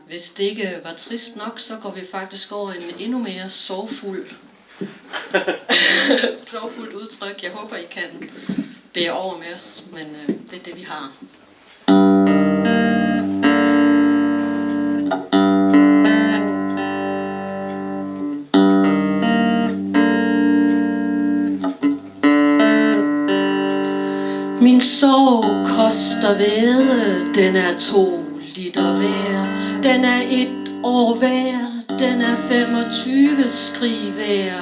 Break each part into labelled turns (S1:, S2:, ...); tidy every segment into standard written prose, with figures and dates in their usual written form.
S1: Hvis det ikke var trist nok, så går vi faktisk over en endnu mere sorgfuld udtryk. Jeg håber, I kan bære over med os, men det er det, vi har. Min sorg koster væde, den er 2 liter hver. Den er 1 år hver, den er 25 skrig hver.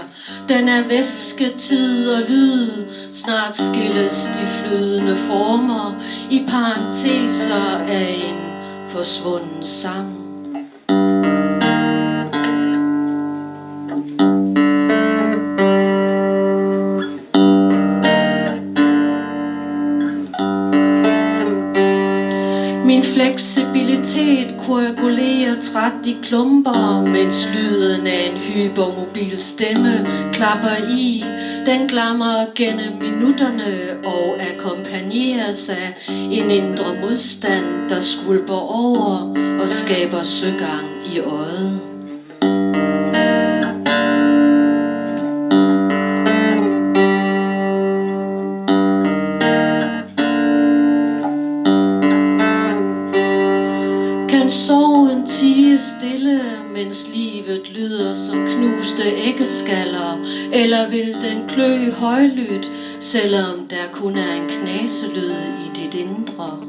S1: Den er væsketid og lyd, snart skilles de flydende former i parenteser af en forsvunden sang. Min fleksibilitet koagulerer træt i klumper, mens lyden af en hypermobil stemme klapper i. Den glammer gennem minutterne og akkompagneres af en indre modstand, der skvulper over og skaber søgang i øjet. Kan sorgen tie stille, mens livet lyder som knuste æggeskaller? Eller vil den klø højlydt, selvom der kun er en knaselyd i dit indre?